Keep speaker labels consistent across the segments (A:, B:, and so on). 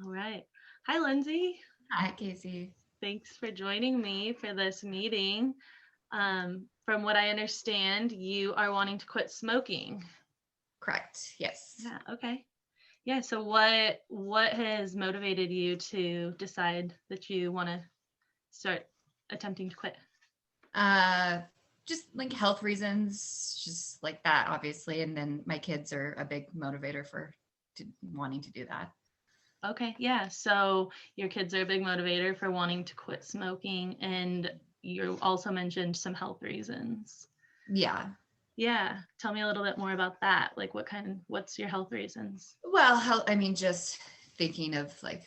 A: All right. Hi, Lindsay.
B: Hi, Casey.
A: Thanks for joining me for this meeting. From what I understand, you are wanting to quit smoking.
B: Correct. Yes.
A: Yeah. Okay. Yeah. So what has motivated you to decide that you want to start attempting to quit?
B: Uh, just like health reasons, just like that, obviously. And then my kids are a big motivator for wanting to do that.
A: Okay. Yeah. So your kids are a big motivator for wanting to quit smoking, and you also mentioned some health reasons.
B: Yeah.
A: Yeah. Tell me a little bit more about that. Like what's your health reasons?
B: Well, I mean, just thinking of like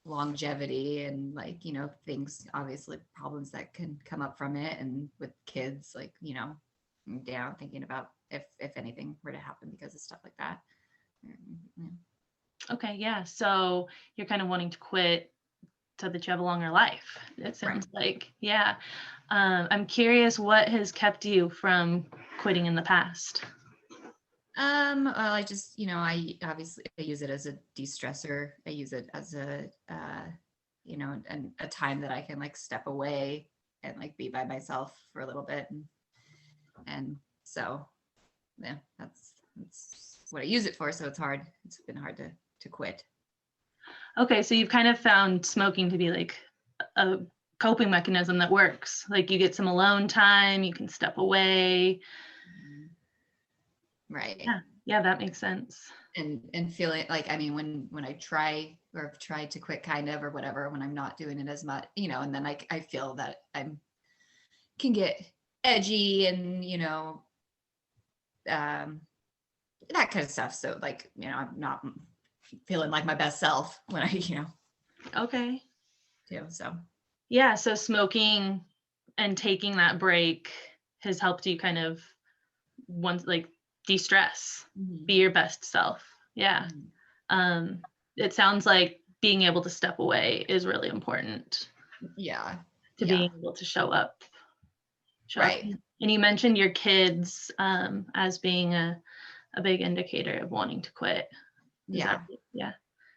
B: longevity and like, things, obviously problems that can come up from it. And with kids, like, down thinking about if anything were to happen because of stuff like that. Yeah.
A: Okay, yeah. So you're kind of wanting to quit so that you have a longer life, it
B: Right.
A: sounds like. Yeah. I'm curious what has kept you from quitting in the past.
B: Well, I just, I obviously I use it as a de-stressor. I use it as a time that I can like step away and like be by myself for a little bit. And so, yeah, that's what I use it for. So it's hard. It's been hard to quit.
A: Okay, so you've kind of found smoking to be like a coping mechanism that works. Like you get some alone time, you can step away.
B: Right.
A: Yeah. Yeah, that makes sense.
B: And feeling like, I mean, when I try or have tried to quit kind of or whatever, when I'm not doing it as much, and then I feel that I'm can get edgy and um that kind of stuff. So like, I'm not feeling like my best self when I,
A: Okay.
B: do. So
A: Yeah, so smoking and taking that break has helped you kind of once like de-stress,
B: mhm.
A: be your best self. Yeah.
B: Mhm.
A: um it sounds like being able to step away is really important
B: Yeah.
A: to
B: Yeah.
A: being able to show up.
B: Right.
A: And you mentioned your kids as being a big indicator of wanting to quit. Is that
B: Yeah.
A: right? Yeah.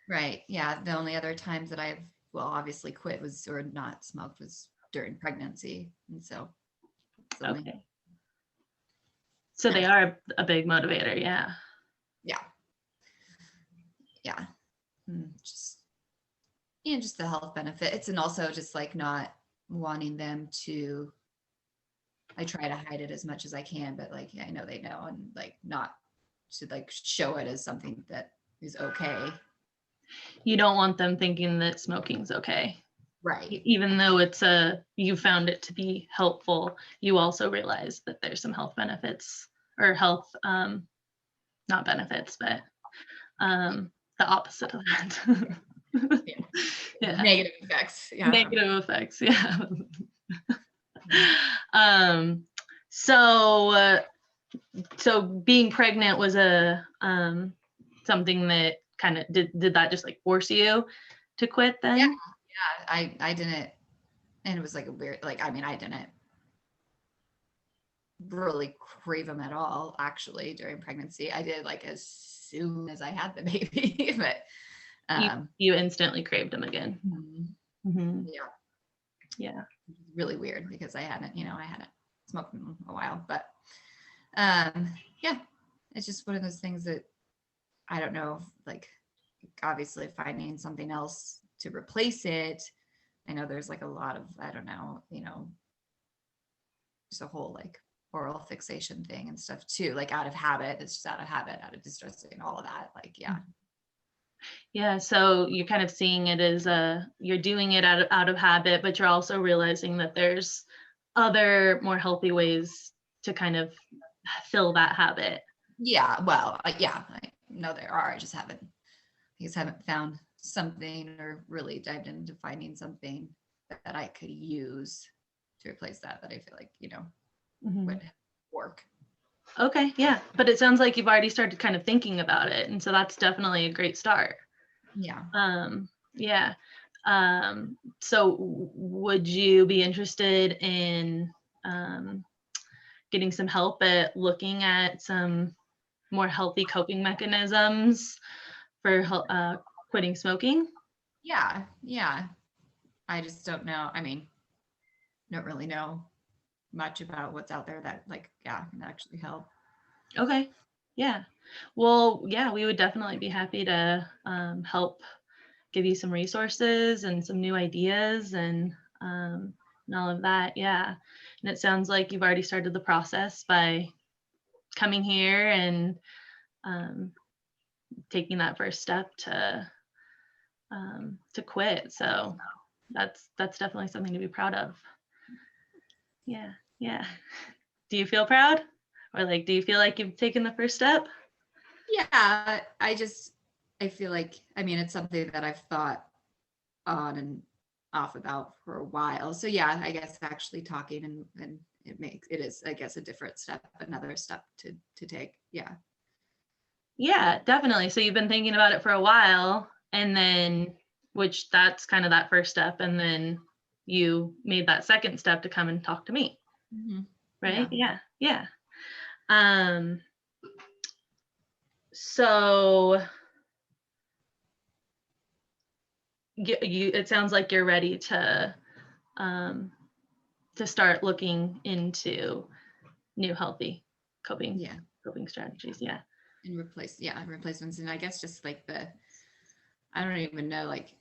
B: Right. Yeah. The only other times that I've, well, obviously quit was or not smoked was during pregnancy. And so it's only,
A: Okay, so
B: yeah.
A: they are a big motivator. Yeah.
B: Yeah. Yeah. Just, just the health benefits and also just like not wanting them to, I try to hide it as much as I can, but like I know they know and like not to like show it as something that is okay.
A: You don't want them thinking that smoking's okay.
B: Right.
A: Even though you found it to be helpful, you also realize that there's some health benefits or health, not benefits, but the opposite of that.
B: Yeah.
A: Yeah,
B: Negative effects. Yeah.
A: negative effects. Yeah.
B: Mhm.
A: um, so, so being pregnant was a something that kind of did that just like force you to quit
B: Yeah.
A: then?
B: Yeah. I didn't, and it was like a weird, like, I mean, I didn't really crave them at all, actually, during pregnancy. I did like as soon as I had the baby, but
A: You
B: um,
A: you instantly craved them again.
B: mhm.
A: Hmm.
B: Yeah,
A: Yeah.
B: really weird because I hadn't smoked in a while, but yeah, it's just one of those things that I don't know, like obviously finding something else to replace it. I know there's like a lot of, I don't know, just a whole like oral fixation thing and stuff too, like out of habit. It's just out of habit, out of distressing, all of that. Like, yeah.
A: Yeah, so you're kind of seeing it as you're doing it out of habit, but you're also realizing that there's other more healthy ways to kind of fill that habit.
B: Yeah. Well, yeah, I know there are. I just haven't found something or really dived into finding something that I could use to replace that I feel like,
A: Mhm.
B: would work.
A: Okay, yeah, but it sounds like you've already started kind of thinking about it, and so that's definitely a great start.
B: Yeah.
A: Yeah. So would you be interested in um, getting some help at looking at some more healthy coping mechanisms for quitting smoking?
B: Yeah. Yeah. I just don't know. I mean, don't really know much about what's out there that like, yeah, can actually help.
A: Okay. Yeah. Well, yeah, we would definitely be happy to help give you some resources and some new ideas and all of that. Yeah. And it sounds like you've already started the process by coming here and um, taking that first step to quit. So that's definitely something to be proud of. Yeah. Yeah. Do you feel proud? Or like, do you feel like you've taken the first step?
B: Yeah. I feel like, I mean, it's something that I've thought on and off about for a while. So yeah, I guess actually talking and it is, I guess, a different step, another step to take. Yeah.
A: Yeah, definitely. So you've been thinking about it for a while, and then, which that's kind of that first step, and then you made that second step to come and talk to me,
B: Mhm.
A: right?
B: Yeah.
A: Yeah, yeah. Um, so it sounds like you're ready um, to start looking into new healthy coping
B: Yeah.
A: coping strategies. Yeah.
B: And replacements. And I guess just like I don't even know, like,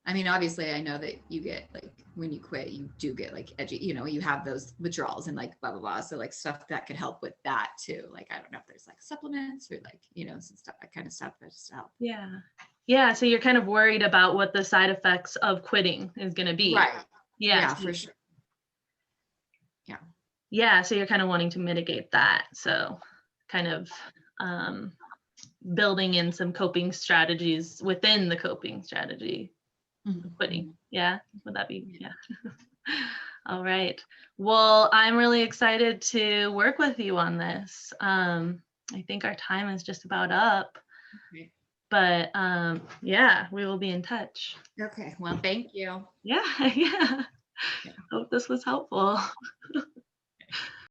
B: I mean, obviously I know that you get like, when you quit, you do get like you have those withdrawals and like blah, blah, blah. So like stuff that could help with that too. Like, I don't know if there's like supplements or like, some stuff, that kind of stuff that just help.
A: Yeah. Yeah. So you're kind of worried about what the side effects of quitting is going to be.
B: Right.
A: Yeah.
B: Yeah, for sure. Yeah.
A: Yeah. So you're kind of wanting to mitigate that. So kind of um, building in some coping strategies within the coping strategy of quitting.
B: Mhm.
A: Yeah. Would that be?
B: Yeah.
A: Yeah. All right. Well, I'm really excited to work with you on this. I think our time is just about up,
B: Okay.
A: but yeah, we will be in touch.
B: Okay. Well, thank you.
A: Yeah. Yeah.
B: Yeah.
A: Hope this was helpful.